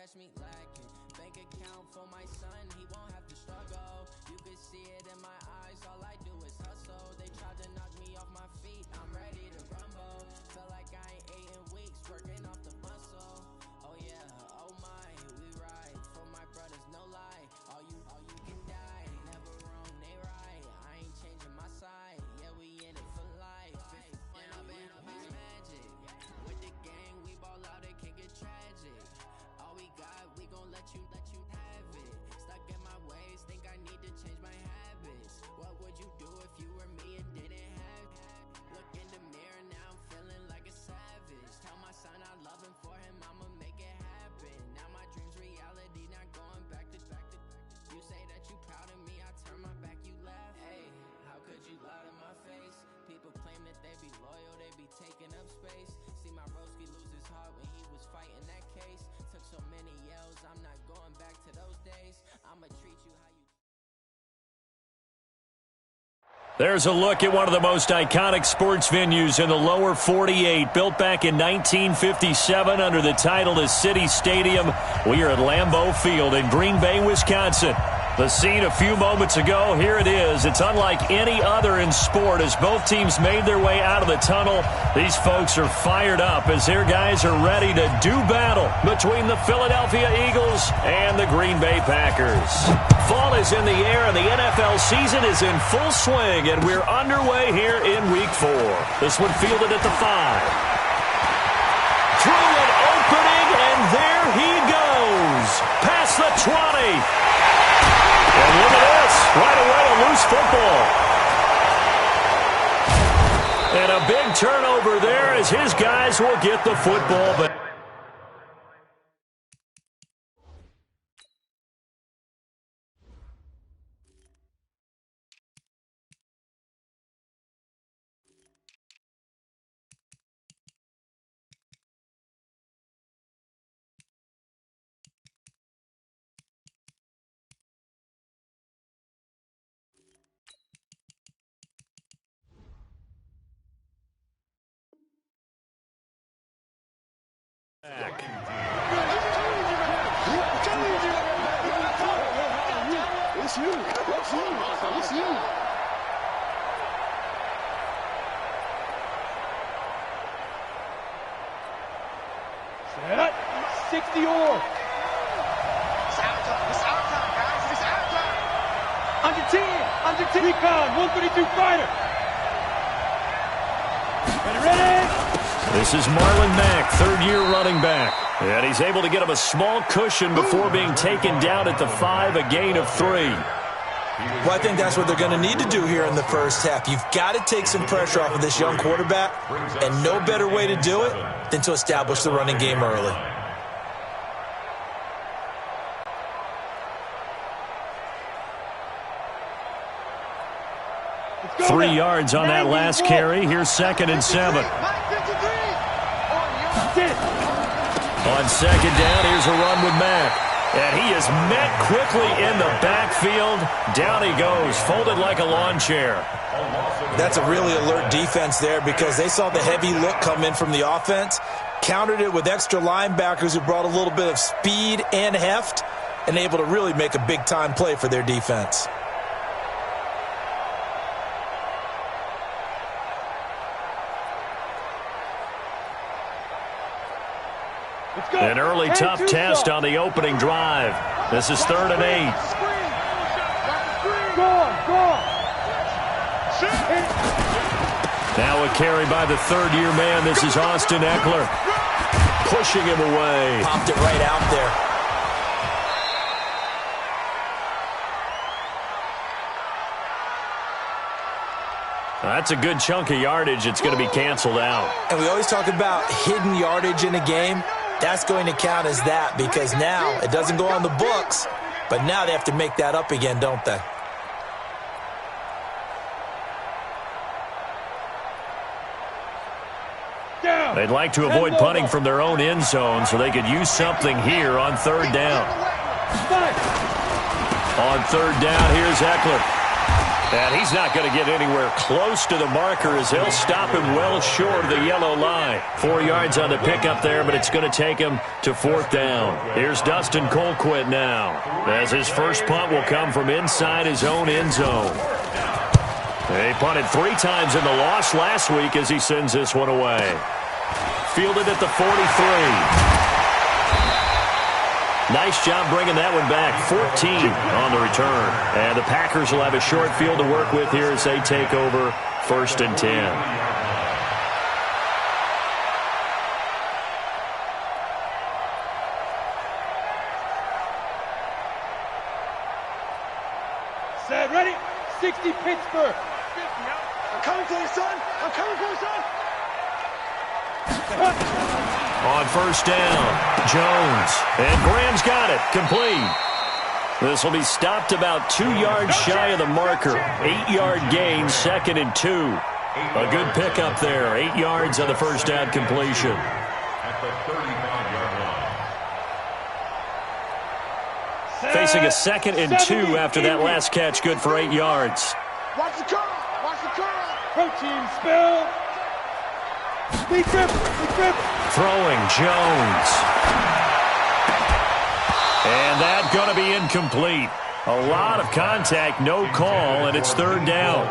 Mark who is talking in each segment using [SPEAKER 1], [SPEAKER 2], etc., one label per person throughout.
[SPEAKER 1] catch me lacking. Bank account for my son, he won't have to struggle. You can see it in my eyes, all I do is hustle. They tried to knock me off my feet, I'm ready to rumble. Feel like I ain't ate in weeks, working off the muscle. Oh yeah, oh my, we ride for my brothers, no lie. All you can die, never wrong, they right. I ain't changing my side, yeah, we in it for life. And I've been magic. With the gang, we ball out, it can get tragic. All we got, we gon' let you have it. Stuck in my ways, think I need to change my habits. What would you do if you were me and didn't have it? Look in the mirror, now I'm feeling like a savage. Tell my son I love him, for him I'ma make it happen. Now my dream's reality, not going back to. You say that you proud of me, I turn my back, you laugh. Hey, how could you lie to my face? People claim that they be loyal, they be taking up space. See my broski lose his heart when he was fighting that case. Took so many yells, I'm not going back to those days. I'ma treat you how you...
[SPEAKER 2] There's a look at one of the most iconic sports venues in the lower 48. Built back in 1957 under the title of City Stadium. We are at Lambeau Field in Green Bay, Wisconsin. The scene a few moments ago, here it is. It's unlike any other in sport as both teams made their way out of the tunnel. These folks are fired up as their guys are ready to do battle between the Philadelphia Eagles and the Green Bay Packers. Fall is in the air and the NFL season is in full swing, and we're underway here in Week 4. This one fielded at the 5. Through an opening, and there he goes. Past the 20. And look at this, right away a loose football. And a big turnover there as his guys will get the football back.
[SPEAKER 3] It's you. Set. 60 or.
[SPEAKER 4] It's out time, guys. It's out time.
[SPEAKER 3] Under 10. Recon, 132 fighter. Ready.
[SPEAKER 2] This is Marlon Mack, third-year running back. And he's able to get him a small cushion before being taken down at the 5, a gain of 3.
[SPEAKER 5] Well, I think that's what they're going to need to do here in the first half. You've got to take some pressure off of this young quarterback, and no better way to do it than to establish the running game early.
[SPEAKER 2] Go 3 yards on that last carry. Here's 2nd and 7. On 2nd down, here's a run with Mack. And he is met quickly in the backfield. Down he goes, folded like a lawn chair.
[SPEAKER 5] That's a really alert defense there because they saw the heavy look come in from the offense, countered it with extra linebackers who brought a little bit of speed and heft, and able to really make a big-time play for their defense.
[SPEAKER 2] An early tough test on the opening drive. This is 3rd and 8. Now a carry by the third-year man. This is Austin Eckler. Pushing him away.
[SPEAKER 5] Popped it right out there.
[SPEAKER 2] That's a good chunk of yardage. It's going to be canceled out.
[SPEAKER 5] And we always talk about hidden yardage in a game. That's going to count as that because now it doesn't go on the books, but now they have to make that up again, don't they?
[SPEAKER 2] They'd like to avoid punting from their own end zone so they could use something here on 3rd down. On 3rd down, here's Eckler. And he's not going to get anywhere close to the marker as they'll stop him well short of the yellow line. 4 yards on the pickup there, but it's going to take him to 4th down. Here's Dustin Colquitt now, as his first punt will come from inside his own end zone. They punted 3 times in the loss last week as he sends this one away. Fielded at the 43. Nice job bringing that one back. 14 on the return. And the Packers will have a short field to work with here as they take over 1st and 10.
[SPEAKER 3] Set, ready? 60 Pittsburgh.
[SPEAKER 4] I'm coming for you, son. I'm coming for you, son.
[SPEAKER 2] On 1st down, Jones. And Graham's got it. Complete. This will be stopped about 2 yards shy of the marker. 8-yard gain, 2nd and 2. A good pickup there. 8 yards on the 1st down completion.
[SPEAKER 6] At the 35-yard line.
[SPEAKER 2] Facing a 2nd and 2 after that last catch. Good for 8 yards.
[SPEAKER 4] Watch the curl. Watch the curl.
[SPEAKER 3] Protein spill. Big grip. Big grip.
[SPEAKER 2] Throwing, Jones. And that's going to be incomplete. A lot of contact, no call, and it's 3rd down.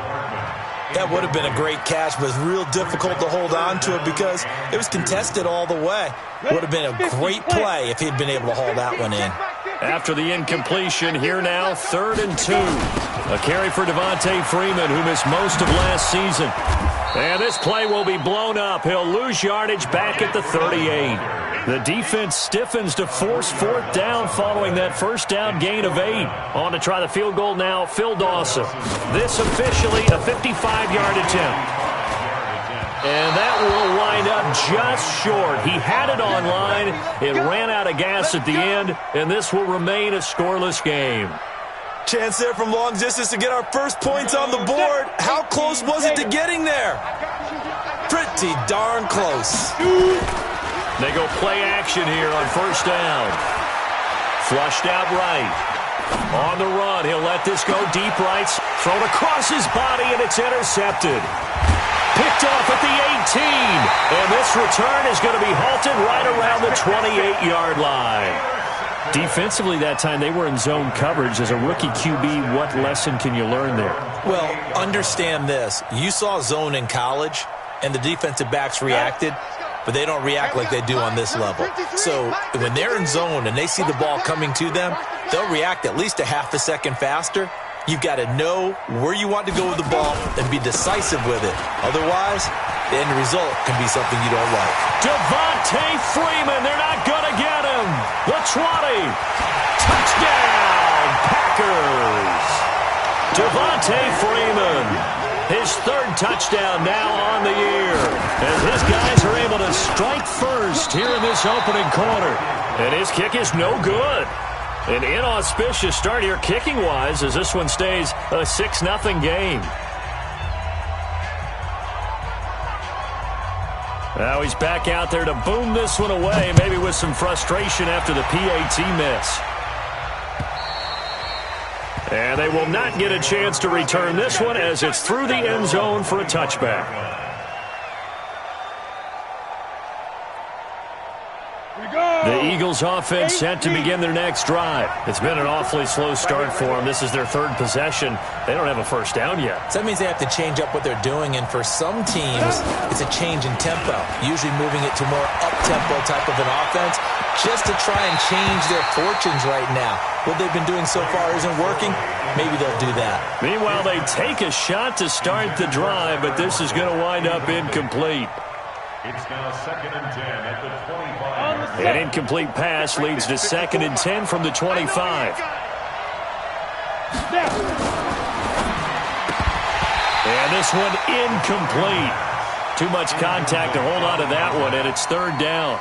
[SPEAKER 5] That would have been a great catch, but it's real difficult to hold on to it because it was contested all the way. Would have been a great play if he'd been able to haul that one in.
[SPEAKER 2] After the incompletion, here now, 3rd and 2. A carry for Devontae Freeman, who missed most of last season. And this play will be blown up. He'll lose yardage back at the 38. The defense stiffens to force 4th down following that 1st down gain of 8. On to try the field goal now, Phil Dawson. This officially a 55-yard attempt. And that will wind up just short. He had it on line. It ran out of gas at the end, and this will remain a scoreless game.
[SPEAKER 5] Chance there from long distance to get our first points on the board. How close was it to getting there? Pretty darn close.
[SPEAKER 2] They go play action here on 1st down. Flushed out right. On the run, he'll let this go deep right. Thrown across his body, and it's intercepted. Picked off at the 18. And this return is going to be halted right around the 28-yard line. Defensively that time, they were in zone coverage. As a rookie QB, what lesson can you learn there?
[SPEAKER 5] Well, understand this. You saw zone in college, and the defensive backs reacted, but they don't react like they do on this level. So when they're in zone and they see the ball coming to them, they'll react at least a half a second faster. You've got to know where you want to go with the ball and be decisive with it. Otherwise, the end result can be something you don't like.
[SPEAKER 2] Devontae Freeman, they're not going to get him. The 20. Touchdown, Packers. Devontae Freeman, his 3rd touchdown now on the year. As his guys are able to strike first here in this opening quarter. And his kick is no good. An inauspicious start here kicking-wise as this one stays a 6-0 game. Now he's back out there to boom this one away, maybe with some frustration after the PAT miss. And they will not get a chance to return this one as it's through the end zone for a touchback. The Eagles offense set to begin their next drive. It's been an awfully slow start for them. This is their 3rd possession. They don't have a 1st down yet.
[SPEAKER 5] So that means they have to change up what they're doing, and for some teams, it's a change in tempo, usually moving it to more up-tempo type of an offense, just to try and change their fortunes right now. What they've been doing so far isn't working. Maybe they'll do that.
[SPEAKER 2] Meanwhile, they take a shot to start the drive, but this is going to wind up incomplete.
[SPEAKER 6] It's now 2nd and 10 at the 25.
[SPEAKER 2] An incomplete pass leads to 2nd and 10 from the 25. And this one incomplete. Too much contact to hold on to that one, and it's 3rd down.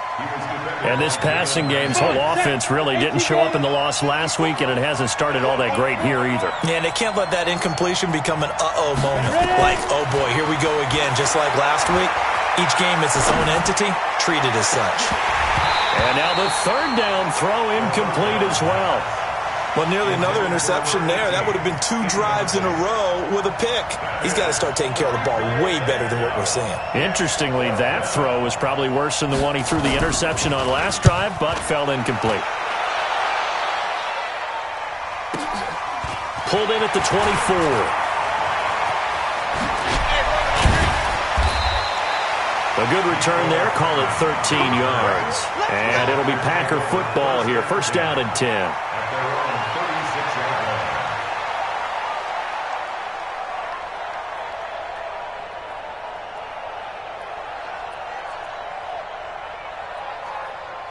[SPEAKER 2] And this passing game's whole offense really didn't show up in the loss last week, and it hasn't started all that great here either.
[SPEAKER 5] Yeah, and they can't let that incompletion become an uh-oh moment. Like, oh boy, here we go again, just like last week. Each game is its own entity, treated as such.
[SPEAKER 2] And now the 3rd down throw incomplete as well.
[SPEAKER 5] Well, nearly another interception there. That would have been 2 drives in a row with a pick. He's got to start taking care of the ball way better than what we're seeing.
[SPEAKER 2] Interestingly, that throw was probably worse than the one he threw the interception on last drive, but fell incomplete. Pulled in at the 24. A good return there. Call it 13 yards. And it'll be Packer football here. First down and 10.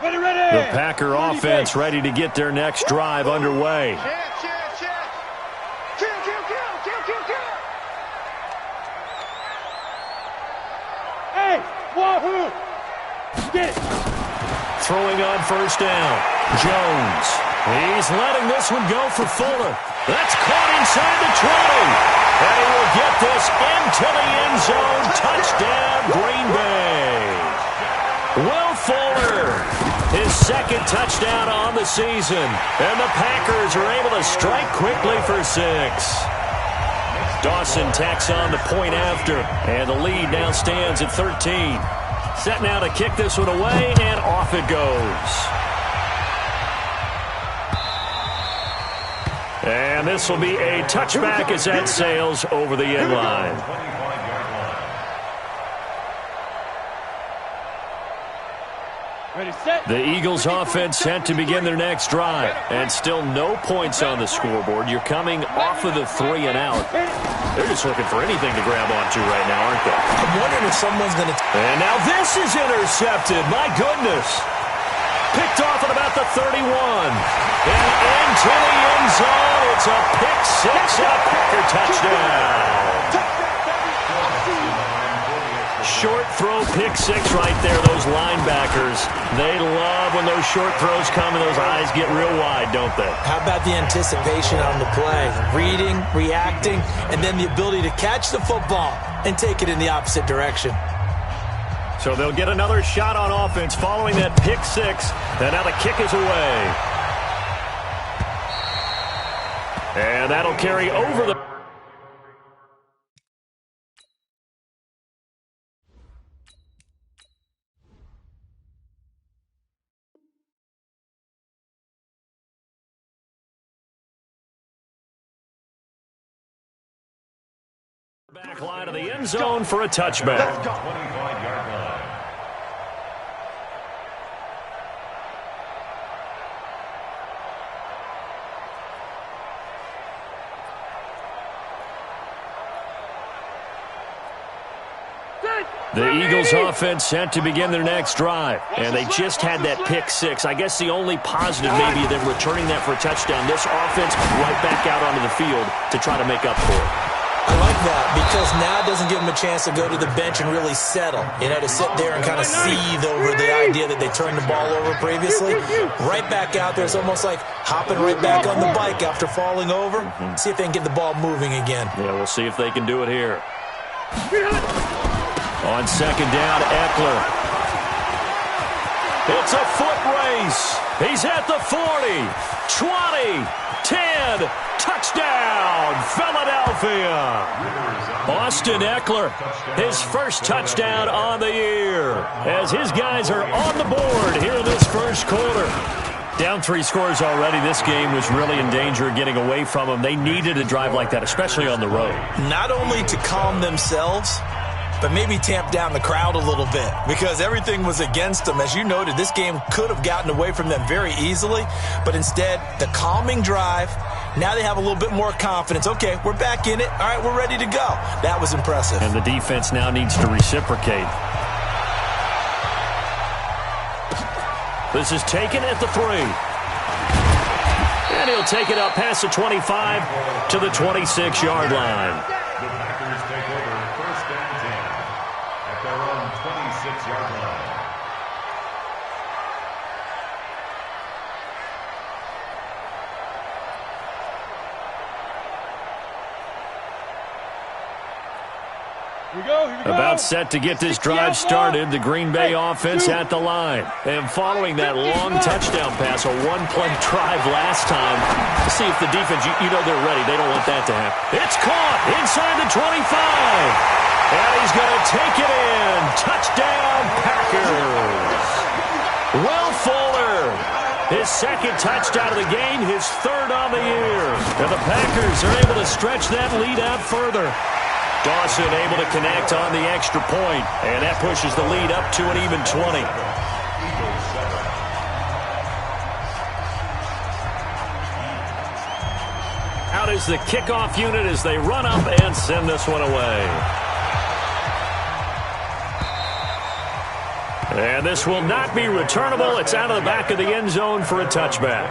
[SPEAKER 3] Ready.
[SPEAKER 2] The Packer offense ready to get their next drive underway.
[SPEAKER 3] Hey, wahoo! Get it.
[SPEAKER 2] Throwing on first down. Jones. He's letting this one go for Fuller. That's caught inside the 20. And he will get this into the end zone. Touchdown, Green Bay. Will Fuller, his second touchdown on the season. And the Packers are able to strike quickly for 6. Dawson tacks on the point after. And the lead now stands at 13. Set now to kick this one away, and off it goes. And this will be a touchback as that sails over the end line.
[SPEAKER 3] Ready, set.
[SPEAKER 2] The Eagles offense set to begin their next drive. And still no points on the scoreboard. You're coming off of the 3 and out. They're just looking for anything to grab onto right now, aren't they?
[SPEAKER 5] I'm wondering if someone's going to...
[SPEAKER 2] And now this is intercepted. My goodness. Picked off at about the 31. And into the end zone. It's a pick 6 and a Packer touchdown. Short throw, pick 6 right there. Those linebackers, they love when those short throws come and those eyes get real wide, don't they?
[SPEAKER 5] How about the anticipation on the play? Reading, reacting, and then the ability to catch the football and take it in the opposite direction.
[SPEAKER 2] So they'll get another shot on offense following that pick 6. And now the kick is away. And that'll carry over the... Back line of the end zone for a touchback.
[SPEAKER 6] 25-yard line.
[SPEAKER 2] The Eagles offense set to begin their next drive. And they just had that pick 6. I guess the only positive maybe them returning that for a touchdown. This offense right back out onto the field to try to make up for it.
[SPEAKER 5] I like that because now it doesn't give them a chance to go to the bench and really settle. You know, to sit there and kind of seethe over the idea that they turned the ball over previously. Right back out there. It's almost like hopping right back on the bike after falling over. See if they can get the ball moving again.
[SPEAKER 2] Yeah, we'll see if they can do it here. On second down, Eckler. It's a foot race. He's at the 40, 20, 10, touchdown, Philadelphia. Austin Eckler, his first touchdown on the year, as his guys are on the board here in this first quarter. Down 3 scores already. This game was really in danger of getting away from them. They needed a drive like that, especially on the road.
[SPEAKER 5] Not only to calm themselves, but maybe tamp down the crowd a little bit because everything was against them. As you noted, this game could have gotten away from them very easily, but instead, the calming drive, now they have a little bit more confidence. Okay, we're back in it. All right, we're ready to go. That was impressive.
[SPEAKER 2] And the defense now needs to reciprocate. This is taken at the 3. And he'll take it up past the 25 to the 26-yard line.
[SPEAKER 6] The Packers take over first and 10 at their own 26-yard line.
[SPEAKER 2] About set to get this drive started, the Green Bay offense at the line. And following that long touchdown pass, a one-play drive last time, to see if the defense, you know they're ready. They don't want that to happen. It's caught inside the 25. And he's going to take it in. Touchdown, Packers. Will Fuller, his second touchdown of the game, his third on the year. And the Packers are able to stretch that lead out further. Dawson able to connect on the extra point, and that pushes the lead up to an even 20. Out is the kickoff unit as they run up and send this one away. And this will not be returnable. It's out of the back of the end zone for a touchback.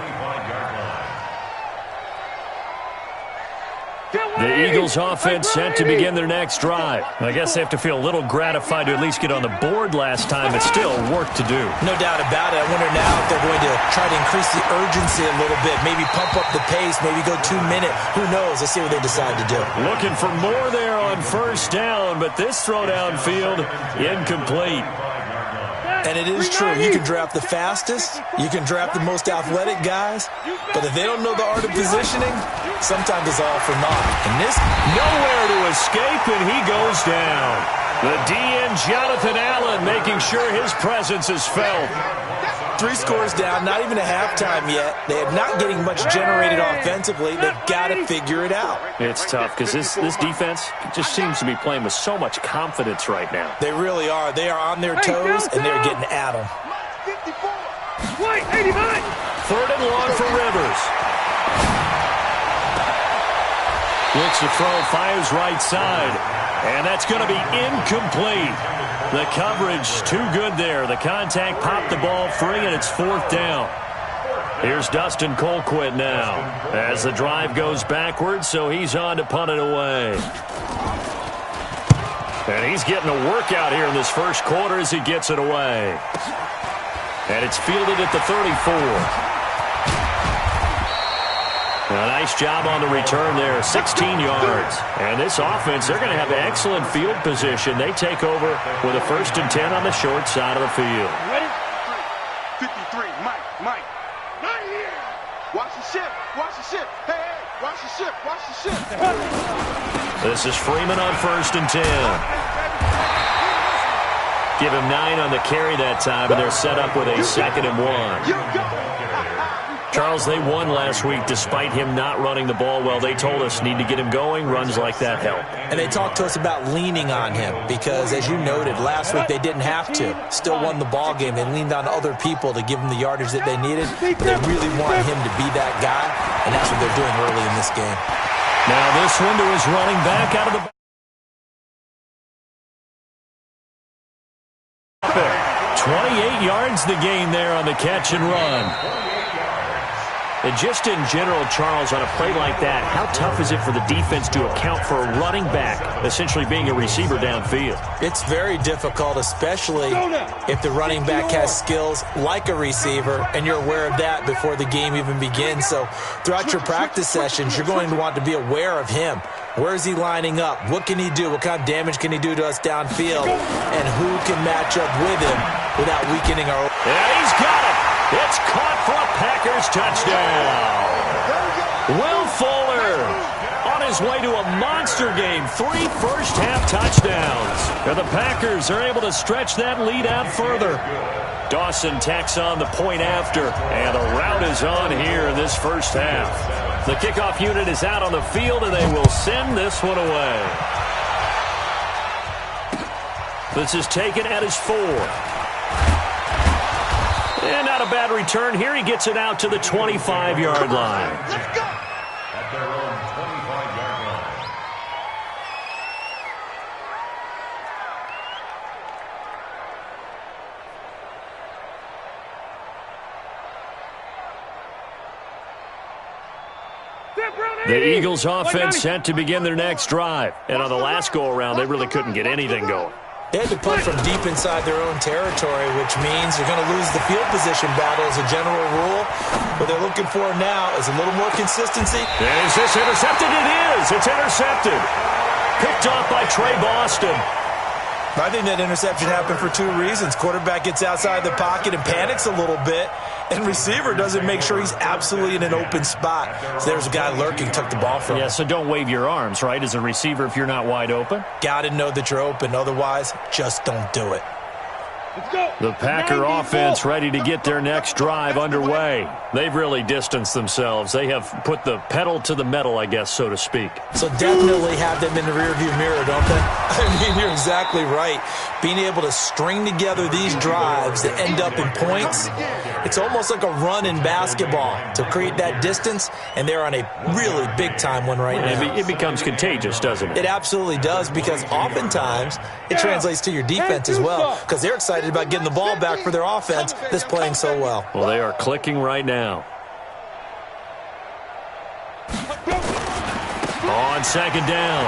[SPEAKER 2] The Eagles offense set to begin their next drive. I guess they have to feel a little gratified to at least get on the board last time, but still work to do.
[SPEAKER 5] No doubt about it. I wonder now if they're going to try to increase the urgency a little bit, maybe pump up the pace, maybe go 2 minute. Who knows? Let's see what they decide to do.
[SPEAKER 2] Looking for more there on first down, but this throw downfield incomplete.
[SPEAKER 5] And it is true. You can draft the fastest. You can draft the most athletic guys. But if they don't know the art of positioning, sometimes it's all for naught. And this,
[SPEAKER 2] nowhere to escape, and he goes down. The DN, Jonathan Allen, making sure his presence is felt.
[SPEAKER 5] 3 scores down, not even a halftime yet. They are not getting much generated offensively. They've got to figure it out.
[SPEAKER 2] It's tough because this defense just seems to be playing with so much confidence right now.
[SPEAKER 5] They really are. They are on their toes, and they're getting at them.
[SPEAKER 2] 3rd and long for Rivers. Looks to throw, fires right side. And that's going to be incomplete. The coverage too good there. The contact popped the ball free, and it's 4th down. Here's Dustin Colquitt now as the drive goes backwards, so he's on to punt it away. And he's getting a workout here in this first quarter as he gets it away. And it's fielded at the 34. A nice job on the return there, 16 yards. And this offense, they're going to have excellent field position. They take over with a 1st and 10 on the short side of the field.
[SPEAKER 4] Ready? 53, Mike. Not here. Watch the ship. Hey, watch the ship.
[SPEAKER 2] This is Freeman on 1st and 10. Give him 9 on the carry that time, and they're set up with a 2nd and 1. Charles, they won last week despite him not running the ball well. They told us need to get him going. Runs like that help.
[SPEAKER 5] And they talked to us about leaning on him because, as you noted, last week they didn't have to. Still won the ball game. They leaned on other people to give them the yardage that they needed. But they really want him to be that guy, and that's what they're doing early in this game.
[SPEAKER 2] Now this one to his running back out of the 28 yards the gain there on the catch and run. And just in general, Charles, on a play like that, how tough is it for the defense to account for a running back essentially being a receiver downfield?
[SPEAKER 5] It's very difficult, especially if the running back has skills like a receiver, and you're aware of that before the game even begins. So throughout your practice sessions, you're going to want to be aware of him. Where is he lining up? What can he do? What kind of damage can he do to us downfield? And who can match up with him without weakening our...
[SPEAKER 2] Yeah, he's got it. It's caught for a Packers touchdown. Will Fuller on his way to a monster game. 3 first-half touchdowns. And the Packers are able to stretch that lead out further. Dawson tacks on the point after, and the route is on here in this first half. The kickoff unit is out on the field, and they will send this one away. This is taken at his 4. And not a bad return here. He gets it out to the 25-yard line.
[SPEAKER 4] Let's go.
[SPEAKER 6] At their own 25-yard line.
[SPEAKER 2] The Eagles offense set to begin their next drive. And on the last go-around, they really couldn't get anything going.
[SPEAKER 5] They had to punt from deep inside their own territory, which means they're going to lose the field position battle as a general rule. What they're looking for now is a little more consistency.
[SPEAKER 2] And is this intercepted? It is. It's intercepted. Picked off by Trey Boston.
[SPEAKER 5] I think that interception happened for two reasons. Quarterback gets outside the pocket and panics a little bit, and receiver doesn't make sure he's absolutely in an open spot. So there's a guy lurking, took the ball from him.
[SPEAKER 2] Yeah, so don't wave your arms, right, as a receiver if you're not wide open.
[SPEAKER 5] Got to know that you're open. Otherwise, just don't do it.
[SPEAKER 2] The Packer offense ready to get their next drive underway. They've really distanced themselves. They have put the pedal to the metal, I guess, so to speak.
[SPEAKER 5] So definitely have them in the rearview mirror, don't they? I mean, you're exactly right. Being able to string together these drives that end up in points, it's almost like a run in basketball to create that distance, and they're on a really big-time one right now.
[SPEAKER 2] It becomes contagious, doesn't it?
[SPEAKER 5] It absolutely does, because oftentimes it translates to your defense as well, because they're excited about getting the ball back for their offense that's playing so well.
[SPEAKER 2] Well, they are clicking right now. On second down,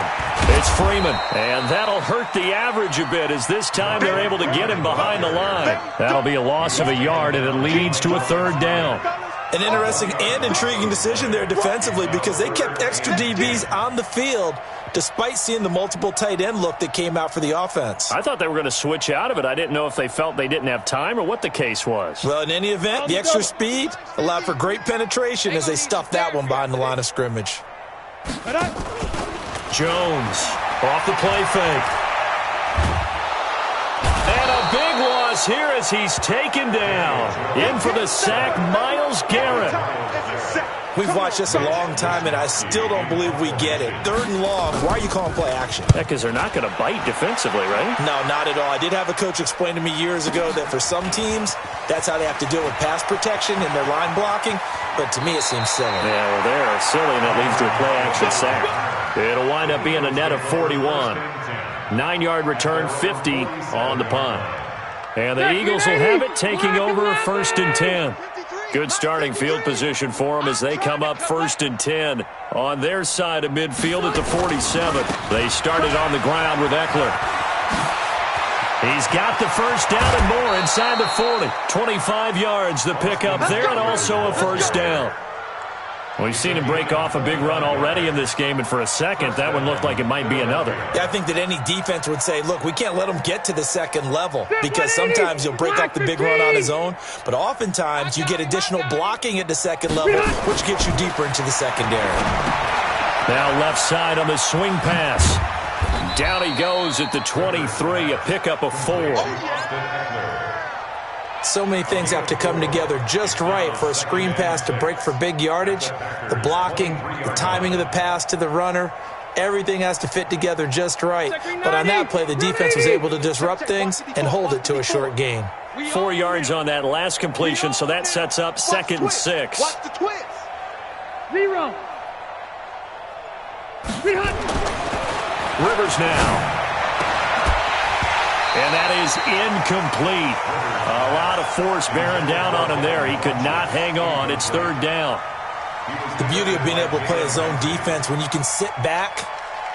[SPEAKER 2] it's Freeman, and that'll hurt the average a bit as this time they're able to get him behind the line. That'll be a loss of a yard, and it leads to a third down.
[SPEAKER 5] An interesting and intriguing decision there defensively, because they kept extra DBs on the field despite seeing the multiple tight end look that came out for the offense.
[SPEAKER 2] I thought they were going to switch out of it. I didn't know if they felt they didn't have time or what the case was.
[SPEAKER 5] Well, in any event, the extra speed allowed for great penetration as they stuffed that one behind the line of scrimmage.
[SPEAKER 2] Jones off the play fake. And a big loss here as he's taken down. In for the sack, Myles Garrett.
[SPEAKER 5] We've watched this a long time, and I still don't believe we get it. Third and long, why are you calling play action?
[SPEAKER 2] Because they're not going to bite defensively, right?
[SPEAKER 5] No, not at all. I did have a coach explain to me years ago that for some teams, that's how they have to deal with pass protection and their line blocking, but to me it seems silly.
[SPEAKER 2] Yeah, well, they're silly, and that leads to a play action sack. It'll wind up being a net of 41. 9-yard return, 50 on the punt. And the Eagles will have it, taking over first and 10. Good starting field position for them as they come up first and 10 on their side of midfield at the 47. They started on the ground with Eckler. He's got the first down and more inside the 40. 25 yards the pickup there, and also a first down. We've seen him break off a big run already in this game, and for a second, that one looked like it might be another.
[SPEAKER 5] Yeah, I think that any defense would say, look, we can't let him get to the second level, because sometimes he'll break off the big run on his own, but oftentimes you get additional blocking at the second level, which gets you deeper into the secondary.
[SPEAKER 2] Now left side on the swing pass. Down he goes at the 23, a pickup of 4.
[SPEAKER 5] So many things have to come together just right for a screen pass to break for big yardage. The blocking, the timing of the pass to the runner, everything has to fit together just right. But on that play, the defense was able to disrupt things and hold it to a short gain.
[SPEAKER 2] 4 yards on that last completion, so that sets up 2nd and 6.
[SPEAKER 4] Watch the twist.
[SPEAKER 3] Zero.
[SPEAKER 2] Rivers now. And that is incomplete. A lot of force bearing down on him there. He could not hang on. It's 3rd down.
[SPEAKER 5] The beauty of being able to play a zone defense when you can sit back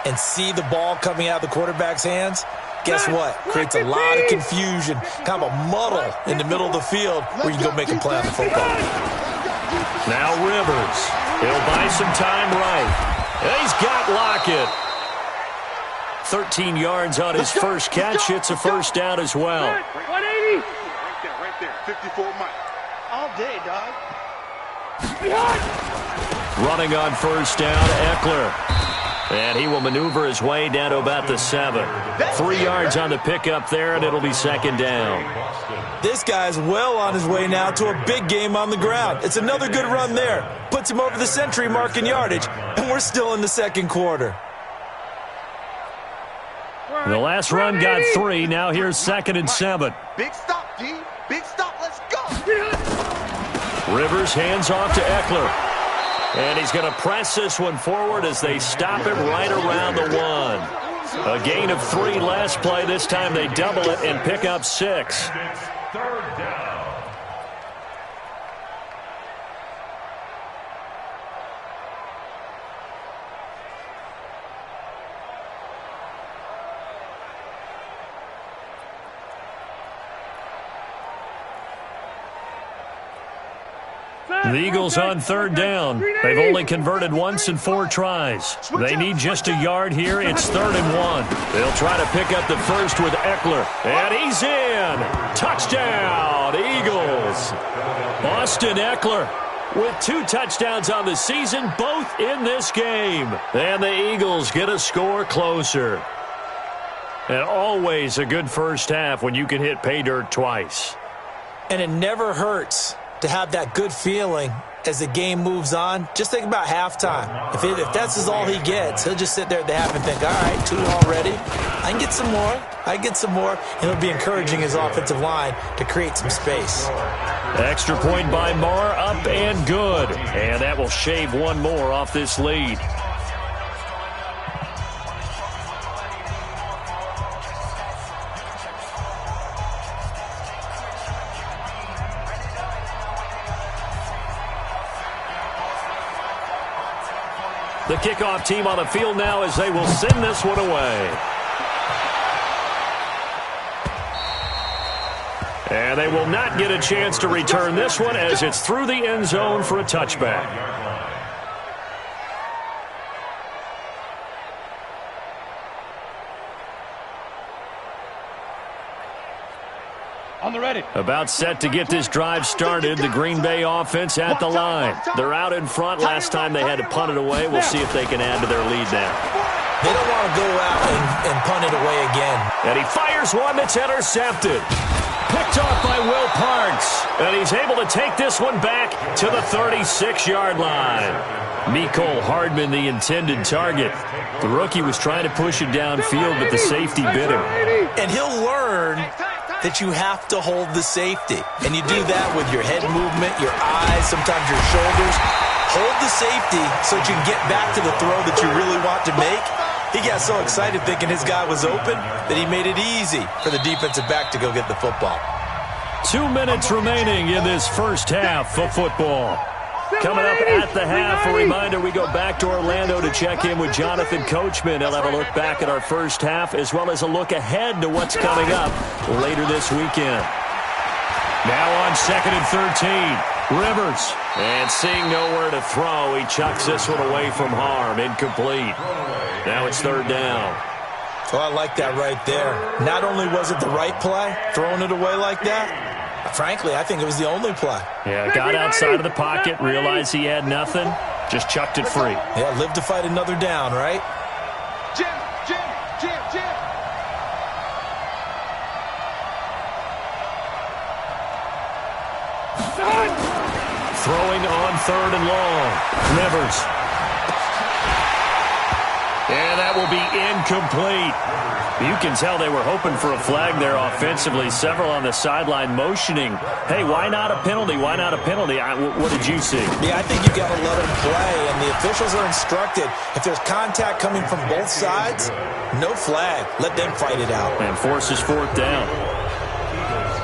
[SPEAKER 5] and see the ball coming out of the quarterback's hands, guess what? Creates a lot of confusion, kind of a muddle in the middle of the field where you can go make a play on the football.
[SPEAKER 2] Now Rivers. He'll buy some time right. And he's got Lockett. 13 yards on his first catch. It's a first down as well.
[SPEAKER 3] 180.
[SPEAKER 4] Right there. 54 Mike.
[SPEAKER 3] All day, dog.
[SPEAKER 2] Running on first down, Eckler. And he will maneuver his way down to about the 7. 3 yards on the pickup there, and it'll be 2nd down.
[SPEAKER 5] This guy's well on his way now to a big game on the ground. It's another good run there. Puts him over the century mark in yardage, and we're still in the second quarter.
[SPEAKER 2] The last run got 3. Now here's 2nd and 7.
[SPEAKER 4] Big stop, D. Big stop. Let's go.
[SPEAKER 2] Rivers hands off to Eckler. And he's going to press this one forward as they stop it right around the 1. A gain of 3 last play. This time they double it and pick up 6.
[SPEAKER 6] 3rd down.
[SPEAKER 2] The Eagles on third down. They've only converted once in 4 tries. They need just a yard here. It's 3rd and 1. They'll try to pick up the first with Eckler. And he's in. Touchdown, Eagles. Austin Eckler with 2 touchdowns on the season, both in this game. And the Eagles get a score closer. And always a good first half when you can hit pay dirt twice.
[SPEAKER 5] And it never hurts to have that good feeling as the game moves on. Just think about halftime. If that's all he gets, he'll just sit there at the half and think, all right, 2 already. I can get some more. I can get some more. And he'll be encouraging his offensive line to create some space.
[SPEAKER 2] Extra point by Marr, up and good. And that will shave 1 more off this lead. The kickoff team on the field now as they will send this one away. And they will not get a chance to return this one as it's through the end zone for a touchback.
[SPEAKER 3] On the ready.
[SPEAKER 2] About set to get this drive started. The Green Bay offense at the line. They're out in front. Last time they had to punt it away. We'll see if they can add to their lead now.
[SPEAKER 5] They don't want to go out and punt it away again.
[SPEAKER 2] And he fires one that's intercepted. Picked off by Will Parks. And he's able to take this one back to the 36-yard line. Mecole Hardman, the intended target. The rookie was trying to push it downfield, but the safety bit him.
[SPEAKER 5] And he'll learn that you have to hold the safety. And you do that with your head movement, your eyes, sometimes your shoulders. Hold the safety so that you can get back to the throw that you really want to make. He got so excited thinking his guy was open that he made it easy for the defensive back to go get the football.
[SPEAKER 2] 2 minutes remaining in this first half of football. Coming up at the half, a reminder, we go back to Orlando to check in with Jonathan Coachman. He'll have a look back at our first half as well as a look ahead to what's coming up later this weekend. Now on 2nd and 13, Rivers. And seeing nowhere to throw, he chucks this one away from harm. Incomplete. Now it's 3rd down.
[SPEAKER 5] Well, I like that right there. Not only was it the right play, throwing it away like that, frankly, I think it was the only play.
[SPEAKER 2] Yeah, got outside of the pocket, realized he had nothing, just chucked it free.
[SPEAKER 5] Yeah, live to fight another down, right?
[SPEAKER 4] Jim.
[SPEAKER 2] Throwing on 3rd and long. Rivers. And that will be incomplete. You can tell they were hoping for a flag there offensively. Several on the sideline motioning. Hey, why not a penalty? Why not a penalty? What did you see?
[SPEAKER 5] Yeah, I think you got to let them play, and the officials are instructed. If there's contact coming from both sides, no flag. Let them fight it out.
[SPEAKER 2] And forces 4th down.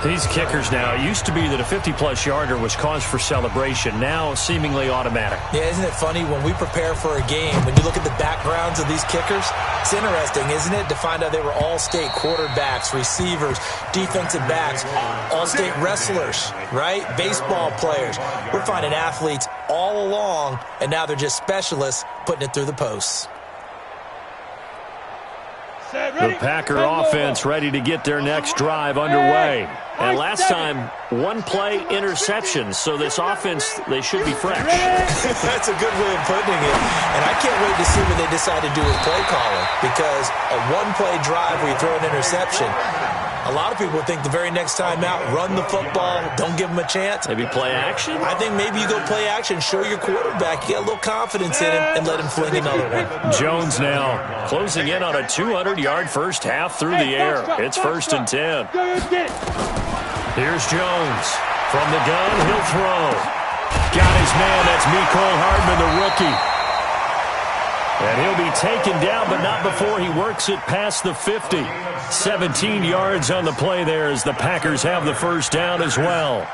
[SPEAKER 2] These kickers now, it used to be that a 50-plus yarder was cause for celebration. Now, seemingly automatic.
[SPEAKER 5] Yeah, isn't it funny when we prepare for a game, when you look at the backgrounds of these kickers, it's interesting, isn't it, to find out they were all-state quarterbacks, receivers, defensive backs, all-state wrestlers, right? Baseball players. We're finding athletes all along, and now they're just specialists putting it through the posts.
[SPEAKER 2] The Packer offense ready to get their next drive underway. And last time, 1-play interception. So this offense, they should be fresh.
[SPEAKER 5] That's a good way of putting it. And I can't wait to see what they decide to do with play calling. Because a 1-play drive where you throw an interception, a lot of people think the very next time out, run the football, don't give them a chance.
[SPEAKER 2] Maybe play action?
[SPEAKER 5] I think maybe you go play action, show your quarterback, you get a little confidence in him, and let him fling another one.
[SPEAKER 2] Jones now closing in on a 200-yard first half through the air. It's 1st and 10. Here's Jones. From the gun, he'll throw. Got his man. That's Mecole Hardman, the rookie. And he'll be taken down, but not before he works it past the 50. 17 yards on the play there as the Packers have the first down as well.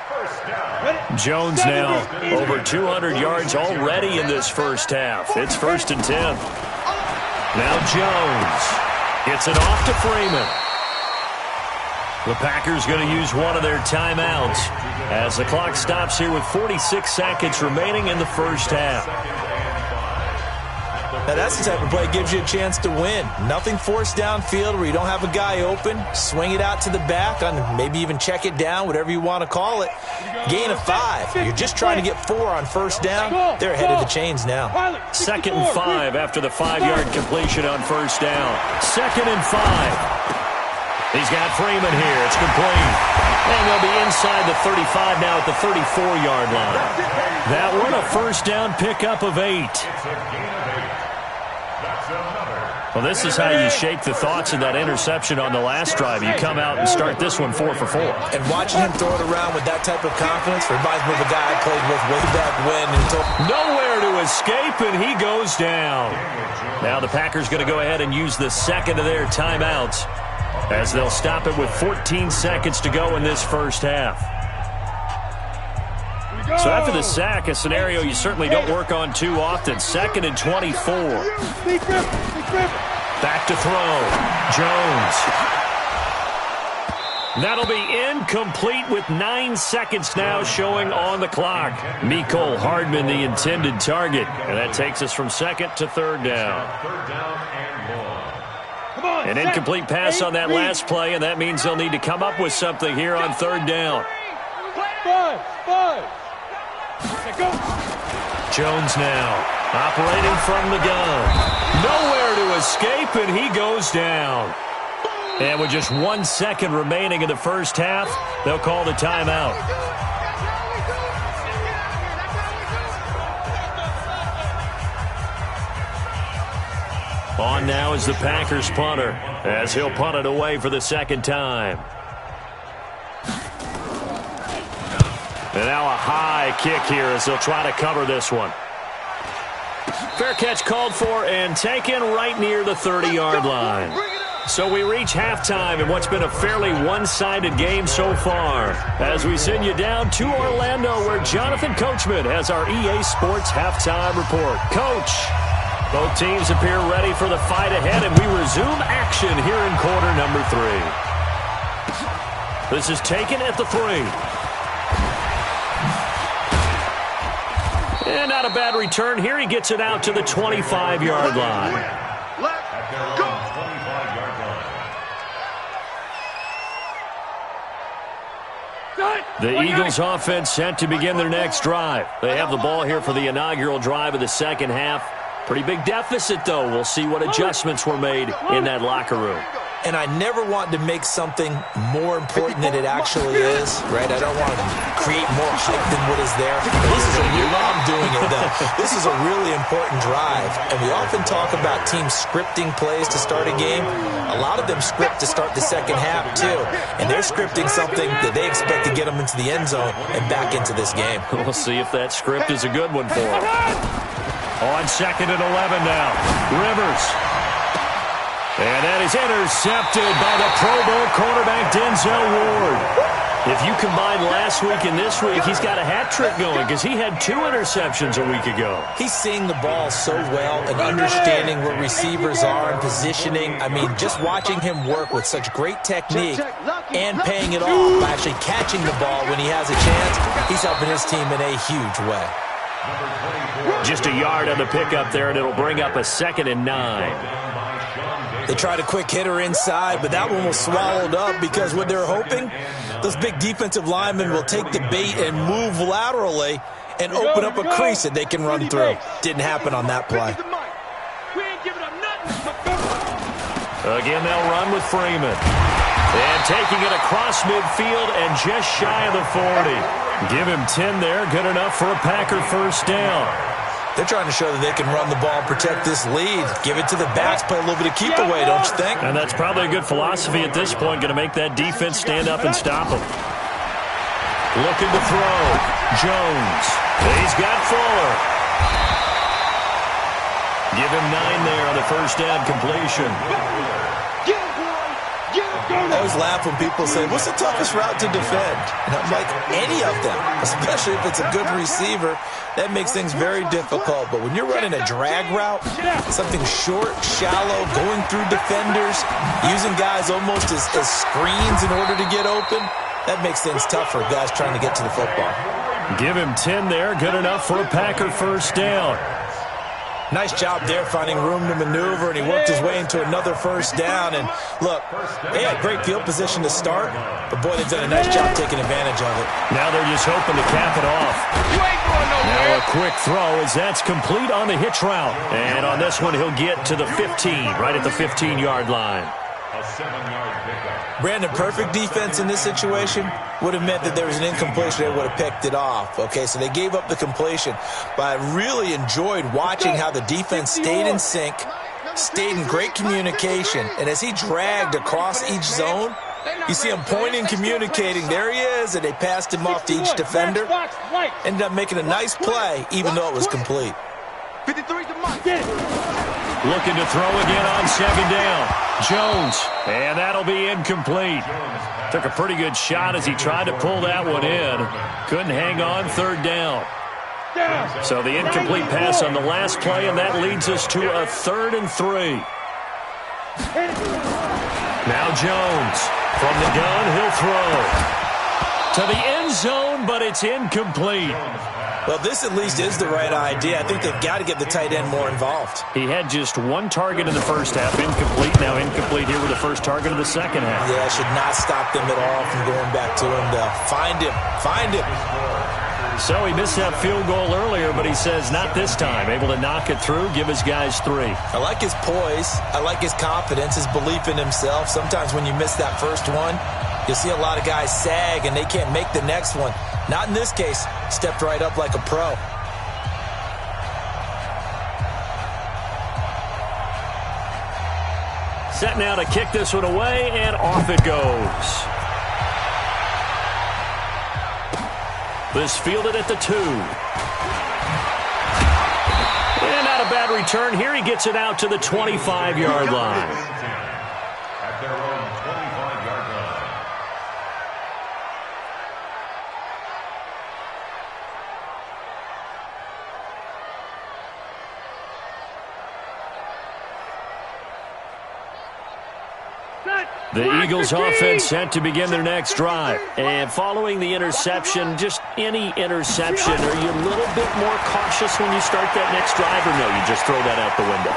[SPEAKER 2] Jones now over 200 yards already in this first half. It's 1st and 10. Now Jones gets it off to Freeman. The Packers going to use one of their timeouts as the clock stops here with 46 seconds remaining in the first half.
[SPEAKER 5] Now that's the type of play that gives you a chance to win. Nothing forced downfield where you don't have a guy open. Swing it out to the back, on maybe even check it down, whatever you want to call it. Gain of 5. You're just trying to get 4 on first down. They're ahead of the chains now.
[SPEAKER 2] 2nd and 5 after the 5-yard completion on first down. 2nd and 5. He's got Freeman here. It's complete. And they'll be inside the 35 now at the 34-yard line. That one, a first down pickup of 8. Well, this is how you shake the thoughts of that interception on the last drive. You come out and start this one 4 for 4.
[SPEAKER 5] And watching him throw it around with that type of confidence reminds me of a guy I played with way back when.
[SPEAKER 2] Nowhere to escape, and he goes down. Now the Packers going to go ahead and use the second of their timeouts as they'll stop it with 14 seconds to go in this first half. So after the sack, a scenario you certainly don't work on too often. 2nd and 24. Back to throw. Jones. That'll be incomplete with 9 seconds now showing on the clock. Mecole Hardman, the intended target. And that takes us from 2nd to 3rd down. An incomplete pass on that last play, and that means they'll need to come up with something here on 3rd down.
[SPEAKER 3] 5.
[SPEAKER 2] Jones now operating from the gun. Nowhere to escape, and he goes down. And with just 1 second remaining in the first half, they'll call the timeout. On now is the Packers punter as he'll punt it away for the 2nd time. And now a high kick here as they'll try to cover this one. Fair catch called for and taken right near the 30-yard line. So we reach halftime in what's been a fairly one-sided game so far as we send you down to Orlando where Jonathan Coachman has our EA Sports halftime report. Coach, both teams appear ready for the fight ahead, and we resume action here in quarter number 3. This is taken at the 3. And not a bad return here. He gets it out to the 25-yard line.
[SPEAKER 4] Let's go.
[SPEAKER 2] The Eagles offense set to begin their next drive. They have the ball here for the inaugural drive of the second half. Pretty big deficit, though. We'll see what adjustments were made in that locker room.
[SPEAKER 5] And I never want to make something more important than it actually is, right? I don't want to create more hype than what is there. I'm doing it, though. This is a really important drive. And we often talk about teams scripting plays to start a game. A lot of them script to start the second half, too. And they're scripting something that they expect to get them into the end zone and back into this game.
[SPEAKER 2] We'll see if that script is a good one for them. On 2nd and 11 now. Rivers. And that is intercepted by the Pro Bowl cornerback Denzel Ward. If you combine last week and this week, he's got a hat trick going because he had 2 interceptions a week ago.
[SPEAKER 5] He's seeing the ball so well and understanding where receivers are and positioning. I mean, just watching him work with such great technique and paying it off by actually catching the ball when he has a chance, he's helping his team in a huge way.
[SPEAKER 2] Just a yard on the pickup there, and it'll bring up a 2nd and 9.
[SPEAKER 5] They tried a quick hitter inside, but that one was swallowed up because what they're hoping, those big defensive linemen will take the bait and move laterally and open up a crease that they can run through. Didn't happen on that play.
[SPEAKER 2] Again, they'll run with Freeman. And taking it across midfield and just shy of the 40. Give him 10 there, good enough for a Packer first down.
[SPEAKER 5] They're trying to show that they can run the ball and protect this lead. Give it to the backs, play a little bit of keep away, don't you think?
[SPEAKER 2] And that's probably a good philosophy at this point, going to make that defense stand up and stop them. Looking to throw. Jones. He's got Fuller. Give him 9 there on the first down completion.
[SPEAKER 5] I always laugh when people say, what's the toughest route to defend? And I'm like, any of them, especially if it's a good receiver. That makes things very difficult. But when you're running a drag route, something short, shallow, going through defenders, using guys almost as screens in order to get open, that makes things tough for guys trying to get to the football.
[SPEAKER 2] Give him 10 there. Good enough for a Packer first down.
[SPEAKER 5] Nice job there finding room to maneuver, and he worked his way into another first down. And look, they had great field position to start, but boy, they've done a nice job taking advantage of it.
[SPEAKER 2] Now they're just hoping to cap it off. Now a quick throw as that's complete on the hitch route. And on this one, he'll get to the 15, right at the 15-yard line.
[SPEAKER 6] A 7-yard pickup.
[SPEAKER 5] Brandon, perfect defense in this situation would have meant that there was an incompletion. They would have picked it off. Okay, so they gave up the completion. But I really enjoyed watching how the defense stayed in sync, stayed in great communication. And as he dragged across each zone, you see him pointing, communicating. There he is, and they passed him off to each defender. Ended up making a nice play, even though it was complete.
[SPEAKER 4] 53 to Mike.
[SPEAKER 2] Looking to throw again on second down. Jones, and that'll be incomplete. Took a pretty good shot as he tried to pull that one in. Couldn't hang on third down. So the incomplete pass on the last play, and that leads us to a 3rd and 3. Now Jones. From the gun, he'll throw. To the end zone, but it's incomplete.
[SPEAKER 5] Well, this at least is the right idea. I think they've got to get the tight end more involved.
[SPEAKER 2] He had just one target in the first half, incomplete. Now incomplete here with the first target of the second half.
[SPEAKER 5] Yeah, should not stop them at all from going back to him. Find him.
[SPEAKER 2] So he missed that field goal earlier, but he says not this time. Able to knock it through, give his guys 3.
[SPEAKER 5] I like his poise. I like his confidence, his belief in himself. Sometimes when you miss that first one, you'll see a lot of guys sag and they can't make the next one. Not in this case. Stepped right up like a pro.
[SPEAKER 2] Set now to kick this one away, and off it goes. This fielded at the 2. And not a bad return here. He gets it out to the 25-yard line.
[SPEAKER 6] At their own 25-yard line.
[SPEAKER 2] The Eagles offense set to begin their next drive. And following the interception, just any interception, are you a little bit more cautious when you start that next drive, or no, you just throw that out the window?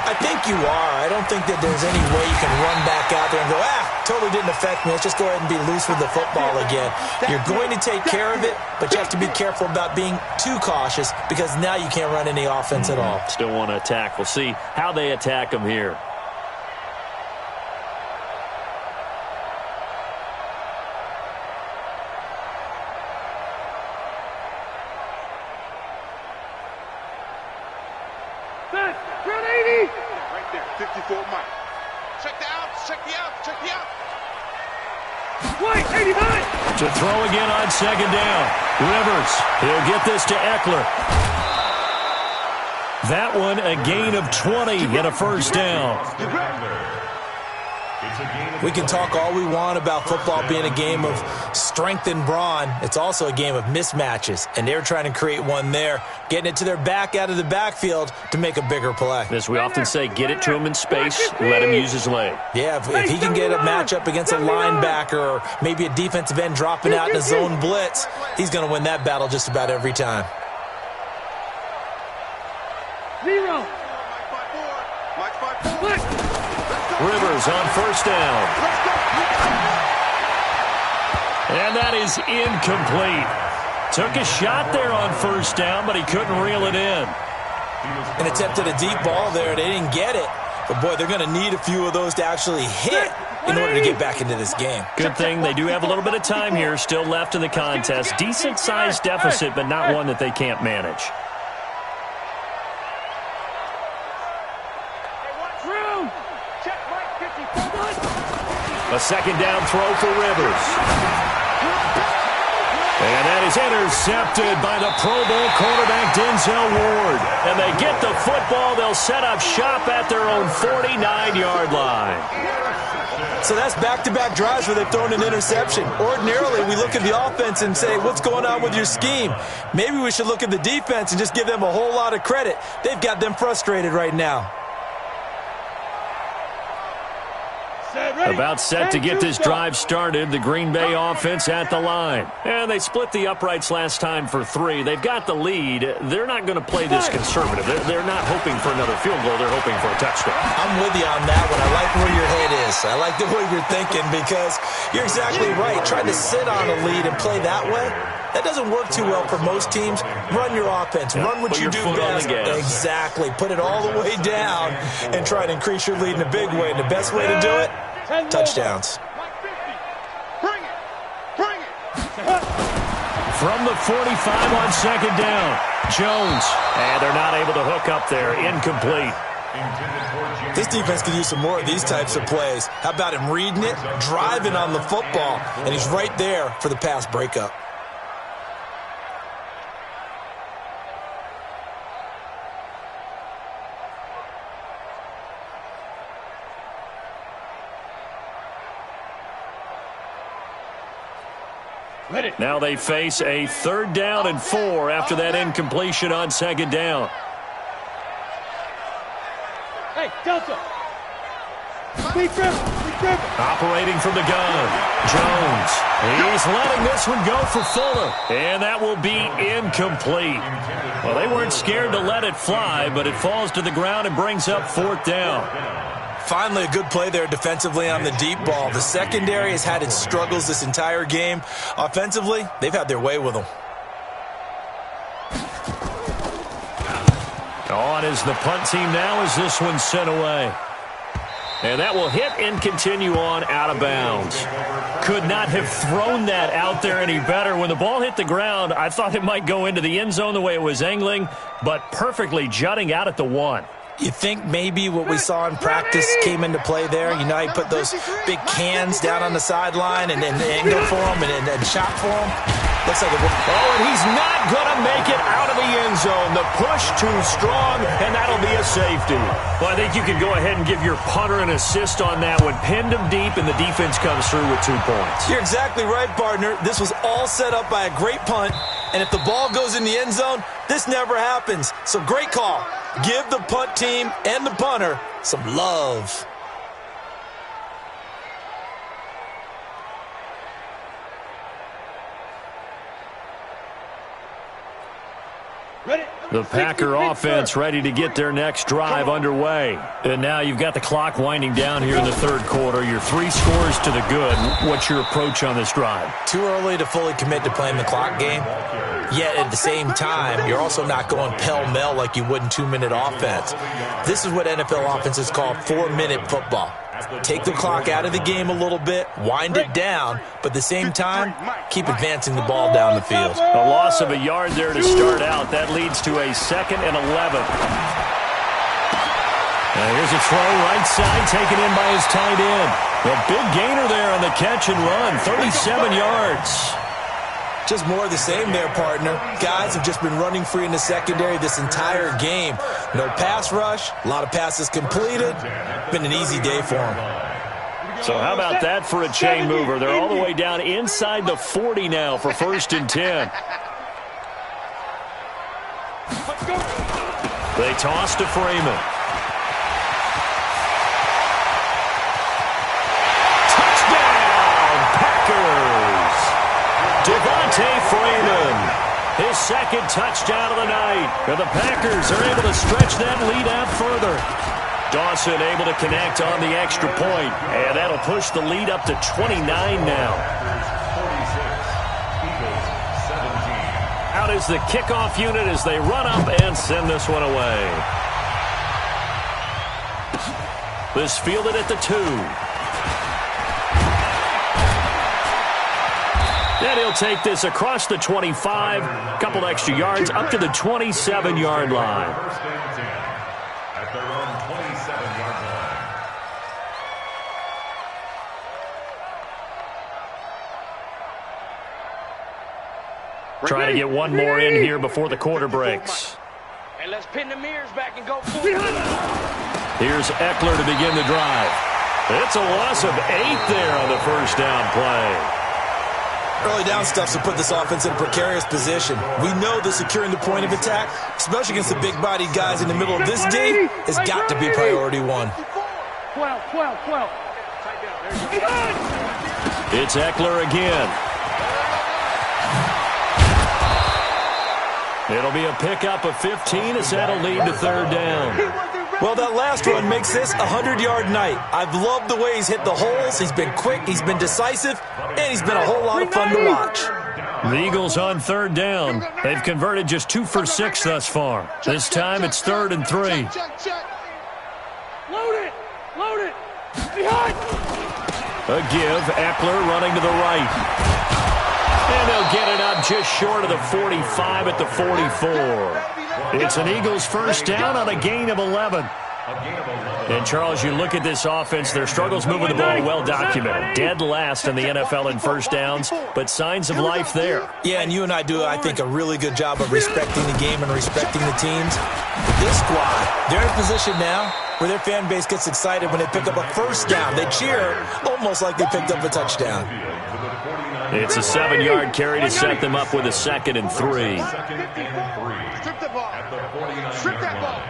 [SPEAKER 5] I think you are. I don't think that there's any way you can run back out there and go, totally didn't affect me. Let's just go ahead and be loose with the football again. You're going to take care of it, but you have to be careful about being too cautious because now you can't run any offense at all.
[SPEAKER 2] Still want to attack. We'll see how they attack them here.
[SPEAKER 4] Right there, 54 Mike. Check the out.
[SPEAKER 3] Wait, 89!
[SPEAKER 2] To throw again on second down. Rivers, he'll get this to Eckler. That one a gain of 20 and a first down.
[SPEAKER 5] We can talk all we want about football being a game of strength and brawn. It's also a game of mismatches, and they're trying to create one there, getting it to their back out of the backfield to make a bigger play.
[SPEAKER 2] As we often say, get it to him in space, let him use his leg.
[SPEAKER 5] Yeah, if he can get a matchup against a linebacker or maybe a defensive end dropping out in a zone blitz, he's going to win that battle just about every time.
[SPEAKER 3] 0.
[SPEAKER 4] Mike 5-4.
[SPEAKER 2] Rivers on first down. And that is incomplete. Took a shot there on first down, but he couldn't reel it in.
[SPEAKER 5] And attempted a deep ball there. They didn't get it. But, boy, they're going to need a few of those to actually hit in order to get back into this game.
[SPEAKER 2] Good thing they do have a little bit of time here still left in the contest. Decent-sized deficit, but not one that they can't manage. A second down throw for Rivers. And that is is intercepted by the Pro Bowl cornerback Denzel Ward. And they get the football. They'll set up shop at their own 49-yard line.
[SPEAKER 5] So that's back-to-back drives where they've thrown an interception. Ordinarily, we look at the offense and say, what's going on with your scheme? Maybe we should look at the defense and just give them a whole lot of credit. They've got them frustrated right now.
[SPEAKER 2] About set to get this drive started, the Green Bay offense at the line. And they split the uprights last time for 3. They've got the lead. They're not going to play this conservative. They're not hoping for another field goal. They're hoping for a touchdown.
[SPEAKER 5] I'm with you on that one. I like where your head is. I like the way you're thinking because you're exactly right. Trying to sit on a lead and play that way, that doesn't work too well for most teams. Run your offense. Run what you do best. Exactly. Put it all the way down and try to increase your lead in a big way. And the best way to do it, touchdowns.
[SPEAKER 4] Bring it. Bring it.
[SPEAKER 2] From the 45 on second down, Jones. And they're not able to hook up there. Incomplete.
[SPEAKER 5] This defense could use some more of these types of plays. How about him reading it, driving on the football, and he's right there for the pass breakup.
[SPEAKER 2] Now they face a 3rd down and 4 after that incompletion on second down.
[SPEAKER 3] Hey, Delta. Be careful. Be careful.
[SPEAKER 2] Operating from the gun, Jones. He's letting this one go for Fuller. And that will be incomplete. Well, they weren't scared to let it fly, but it falls to the ground and brings up 4th down.
[SPEAKER 5] Finally, a good play there defensively on the deep ball. The secondary has had its struggles this entire game. Offensively, they've had their way with them.
[SPEAKER 2] On is the punt team now as this one's sent away. And that will hit and continue on out of bounds. Could not have thrown that out there any better. When the ball hit the ground, I thought it might go into the end zone the way it was angling, but perfectly jutting out at the 1.
[SPEAKER 5] You think maybe what we saw in practice came into play there? You know, he put those big cans down on the sideline and then angle for them and shot for them. Looks like it.
[SPEAKER 2] Oh, and he's not going to make it out of the end zone. The push too strong, and that'll be a safety. Well, I think you can go ahead and give your punter an assist on that one. Pinned him deep, and the defense comes through with 2 points.
[SPEAKER 5] You're exactly right, partner. This was all set up by a great punt, and if the ball goes in the end zone, this never happens. So great call. Give the punt team and the punter some love.
[SPEAKER 2] The Packer offense ready to get their next drive underway. And now you've got the clock winding down here in the 3rd quarter. You're 3 scores to the good. What's your approach on this drive?
[SPEAKER 5] Too early to fully commit to playing the clock game. Yet at the same time, you're also not going pell-mell like you would in 2-minute offense. This is what NFL offenses call 4-minute football. Take the clock out of the game a little bit, wind it down, but at the same time, keep advancing the ball down the field.
[SPEAKER 2] A loss of a yard there to start out. That leads to a 2nd and 11. And here's a throw right side taken in by his tight end. A big gainer there on the catch and run, 37 yards.
[SPEAKER 5] Just more of the same there, partner. Guys have just been running free in the secondary this entire game. No pass rush, a lot of passes completed. Been an easy day for them.
[SPEAKER 2] So how about that for a chain mover? They're all the way down inside the 40 now for 1st and 10. They toss to Freeman. Touchdown, Packers! Devontae Freeman, his 2nd touchdown of the night. And the Packers are able to stretch that lead out further. Dawson able to connect on the extra point, and that'll push the lead up to 29 now. Out is the kickoff unit as they run up and send this one away. This fielded at the 2. And he'll take this across the 25, a couple extra yards, up to the 27-yard line.
[SPEAKER 6] At their own 27-yard line.
[SPEAKER 2] Trying to get one more in here before the quarter breaks.
[SPEAKER 3] And let's pin the mirrors back and go full.
[SPEAKER 2] Here's Eckler to begin the drive. It's a loss of 8 there on the first down play.
[SPEAKER 5] Early down stuff to put this offense in a precarious position. We know that securing the point of attack, especially against the big-bodied guys in the middle of this D, has got to be priority one.
[SPEAKER 3] 12.
[SPEAKER 2] It's Eckler again. It'll be a pickup of 15 as that'll lead to third down.
[SPEAKER 5] Well, that last run makes this a 100-yard night. I've loved the way he's hit the holes. He's been quick, he's been decisive, and he's been a whole lot of fun to watch.
[SPEAKER 2] The Eagles on third down. They've converted just 2 for 6 thus far. This time it's 3rd and 3.
[SPEAKER 3] Load it! Behind!
[SPEAKER 2] A give, Eckler running to the right. And they'll get it up just short of the 45 at the 44. It's an Eagles first down on a gain of 11. And, Charles, you look at this offense, their struggles moving the ball well documented. Dead last in the NFL in first downs, but signs of life there.
[SPEAKER 5] Yeah, and you and I do, I think, a really good job of respecting the game and respecting the teams. But this squad, they're in a position now where their fan base gets excited when they pick up a first down. They cheer almost like they picked up a touchdown.
[SPEAKER 2] It's a 7-yard carry to set them up with a 2nd and 3.
[SPEAKER 4] Strip the ball. Strip that ball.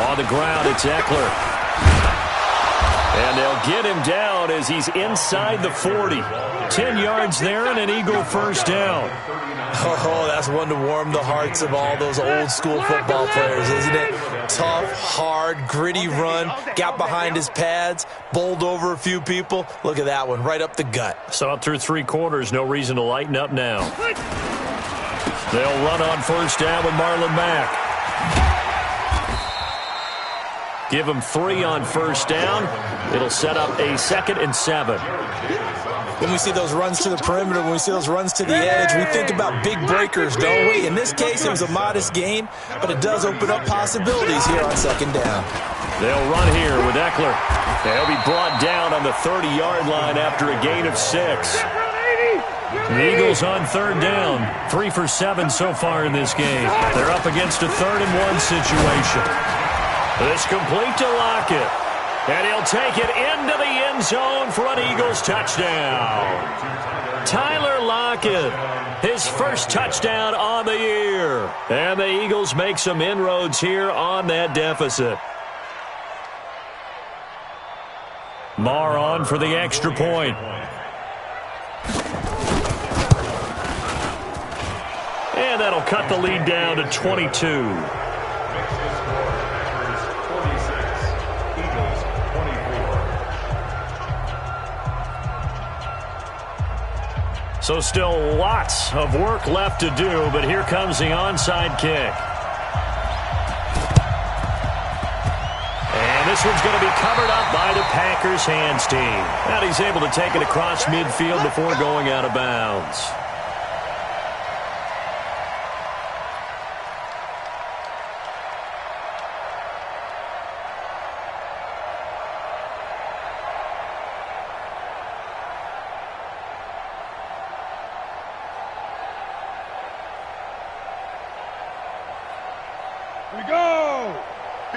[SPEAKER 2] On the ground, it's Eckler. And they'll get him down as he's inside the 40. 10 yards there and an Eagle first down.
[SPEAKER 5] Oh, that's one to warm the hearts of all those old-school football players, isn't it? Tough, hard, gritty run, got behind his pads, bowled over a few people. Look at that one, right up the gut.
[SPEAKER 2] Saw it through 3 quarters, no reason to lighten up now. They'll run on first down with Marlon Mack. Give him 3 on first down. It'll set up a 2nd and 7.
[SPEAKER 5] When we see those runs to the perimeter, when we see those runs to the edge, we think about big breakers, don't we? In this case, it was a modest gain, but it does open up possibilities here on 2nd down.
[SPEAKER 2] They'll run here with Eckler. They'll be brought down on the 30-yard line after a gain of 6. The Eagles on third down. 3 for 7 so far in this game. They're up against a 3rd and 1 situation. It's complete to Lockett. And he'll take it into the end zone for an Eagles touchdown. Tyler Lockett, his first touchdown on the year. And the Eagles make some inroads here on that deficit. Marr on for the extra point. And that'll cut the lead down to 22. So still lots of work left to do, but here comes the onside kick. And this one's going to be covered up by the Packers hands team. And he's able to take it across midfield before going out of bounds.
[SPEAKER 3] We go!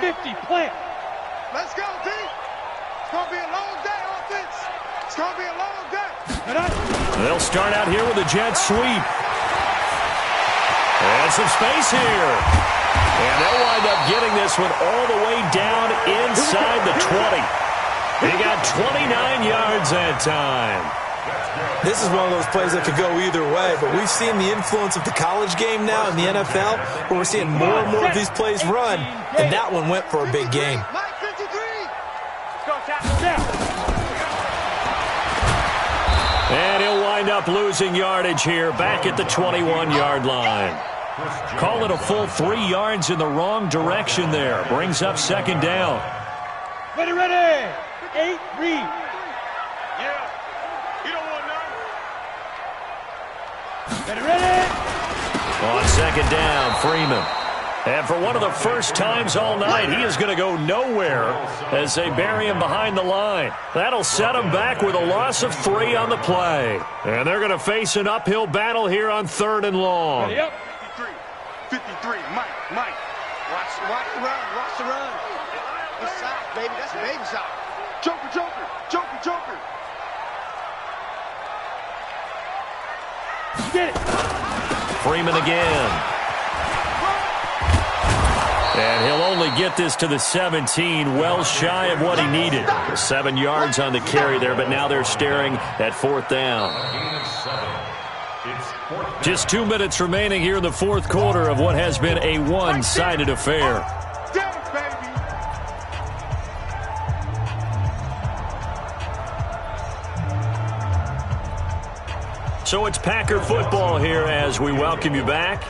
[SPEAKER 3] 50, plant.
[SPEAKER 4] Let's go, D. It's going to be a long day, offense. It's going to be a long day.
[SPEAKER 2] They'll start out here with a jet sweep. And some space here. And they'll wind up getting this one all the way down inside the 20. He got 29 yards that time.
[SPEAKER 5] This is one of those plays that could go either way, but we've seen the influence of the college game now in the NFL, where we're seeing more and more of these plays run, and that one went for a big gain.
[SPEAKER 2] And he'll wind up losing yardage here back at the 21-yard line. Call it a full 3 yards in the wrong direction there. Brings up 2nd down.
[SPEAKER 3] Ready. 8, read.
[SPEAKER 2] On 2nd down, Freeman. And for one of the first times all night, he is going to go nowhere as they bury him behind the line. That'll set him back with a loss of 3 on the play. And they're going to face an uphill battle here on 3rd and long.
[SPEAKER 3] Yep.
[SPEAKER 4] 53, Mike. Watch the run. Good shot, baby. That's a baby shot. Joker.
[SPEAKER 3] Get it.
[SPEAKER 2] Freeman again. And he'll only get this to the 17, well shy of what he needed. 7 yards on the carry there, but now they're staring at 4th down. Just 2 minutes remaining here in the 4th quarter of what has been a one-sided affair. So it's Packer football here as we welcome you back.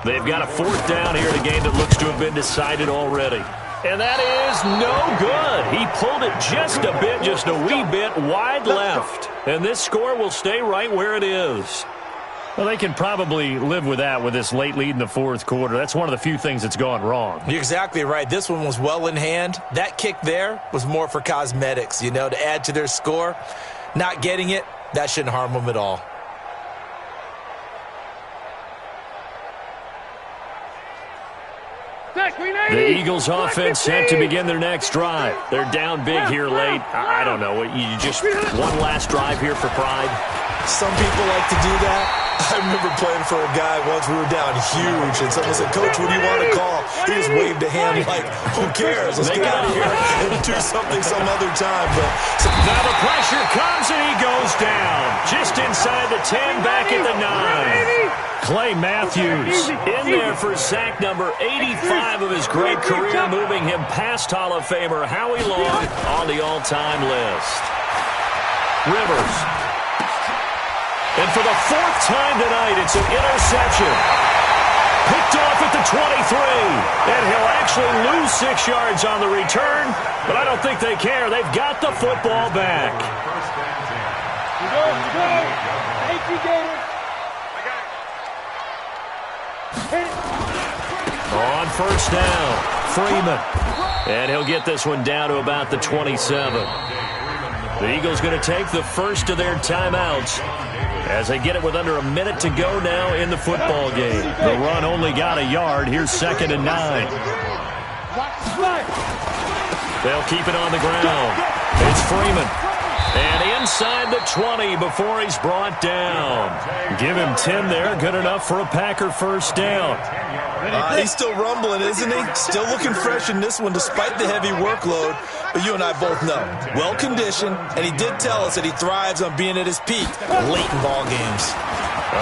[SPEAKER 2] They've got a 4th down here in a game that looks to have been decided already. And that is no good. He pulled it just a bit, just a wee bit wide left. And this score will stay right where it is. Well, they can probably live with that with this late lead in the 4th quarter. That's one of the few things that's gone wrong.
[SPEAKER 5] You're exactly right. This one was well in hand. That kick there was more for cosmetics, to add to their score. Not getting it, that shouldn't harm them at all.
[SPEAKER 2] The Eagles offense set to begin their next drive. They're down big here late. I don't know. You just one last drive here for pride?
[SPEAKER 5] Some people like to do that. I remember playing for a guy once. We were down huge, and someone said, "Coach, what do you want to call?" He just waved a hand like, "Who cares? Let's get out of here and do something some other time." But
[SPEAKER 2] now the pressure comes, and he goes down. Just inside the 10, back at the 9. Clay Matthews in there for sack number 85 of his great career, moving him past Hall of Famer Howie Long on the all-time list. Rivers. And for the 4th time tonight, it's an interception. Picked off at the 23. And he'll actually lose 6 yards on the return, but I don't think they care. They've got the football back.
[SPEAKER 3] Go. Thank you, Gator.
[SPEAKER 2] On 1st down, Freeman. And he'll get this one down to about the 27. The Eagles going to take the first of their timeouts as they get it with under a minute to go now in the football game. The run only got a yard. Here's 2nd and 9. They'll keep it on the ground. It's Freeman. And inside the 20 before he's brought down. Give him 10 there. Good enough for a Packer 1st down.
[SPEAKER 5] He's still rumbling, isn't he? Still looking fresh in this one despite the heavy workload. But you and I both know, well-conditioned, and he did tell us that he thrives on being at his peak late in ball games.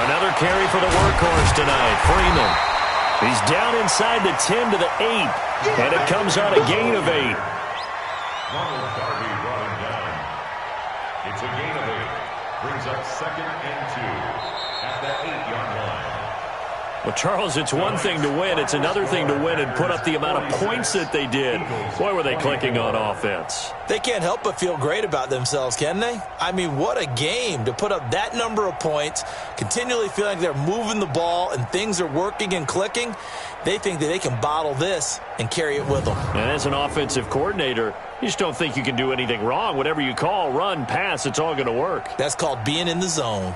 [SPEAKER 2] Another carry for the workhorse tonight, Freeman. He's down inside the 10 to the 8, and it comes on a gain of 8.
[SPEAKER 6] It's a gain of 8. Brings up 2nd and 2 at the 8-yard line.
[SPEAKER 2] Well, Charles, it's one thing to win. It's another thing to win and put up the amount of points that they did. Boy, were they clicking on offense.
[SPEAKER 5] They can't help but feel great about themselves, can they? I mean, what a game to put up that number of points, continually feeling like they're moving the ball and things are working and clicking. They think that they can bottle this and carry it with them.
[SPEAKER 2] And as an offensive coordinator, you just don't think you can do anything wrong. Whatever you call, run, pass, it's all going to work.
[SPEAKER 5] That's called being in the zone.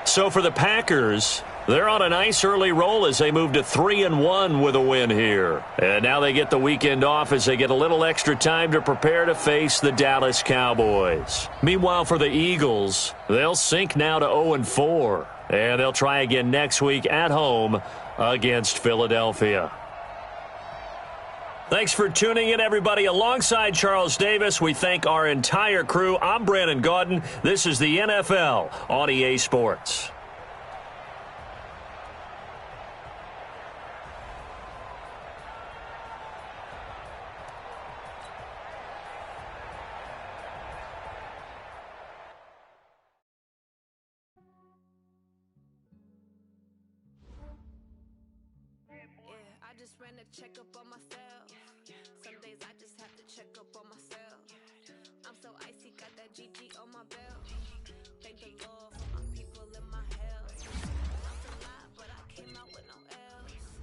[SPEAKER 2] So for the Packers, they're on a nice early roll as they move to 3-1 with a win here. And now they get the weekend off as they get a little extra time to prepare to face the Dallas Cowboys. Meanwhile, for the Eagles, they'll sink now to 0-4. And they'll try again next week at home against Philadelphia. Thanks for tuning in, everybody. Alongside Charles Davis, we thank our entire crew. I'm Brandon Gaudin. This is the NFL on EA Sports.
[SPEAKER 7] Check up on myself. Some days I just have to check up on myself. I'm so icy, got that GG on my belt. Thank the Lord for my people in my health. I'm so live, but I came out with no L's.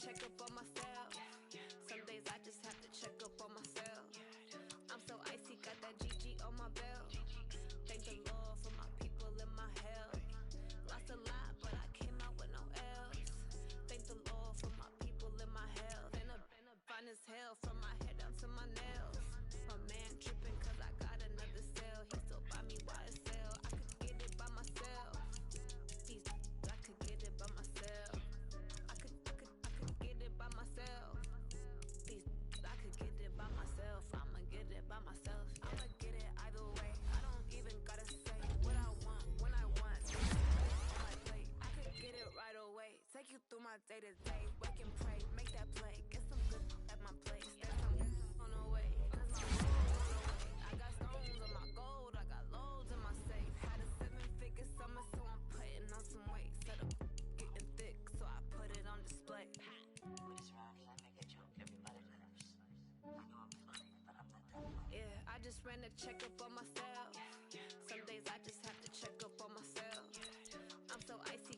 [SPEAKER 7] check up on myself. Some days I just have to check up on myself. I'm so icy, got that GG on my belt. Thank the Lord for my people in my health. Lost a lot, but I came out with no L's. Thank the Lord for my people in my health. Been a fine as hell from my head down to my nails. My man tripping cause I got another cell. He still buy me YSL. I could get it by myself. I could get it by myself. I could get it by myself. I could get it by myself. I'ma get it by myself. I'ma get it either way. I don't even gotta say what I want when I want. I could get it right away. Take you through my day to day. Wake and pray, make that play. Get some good at my place. There's some on the way. Cause my gold on the way. I got stones on my gold. I got loads in my safe. Had a 7-figure summer, so I'm putting on some weight. Set up getting thick, so I put it on display. Yeah, I just ran a checkup on myself. Some days I just have to check up on myself. I'm so icy,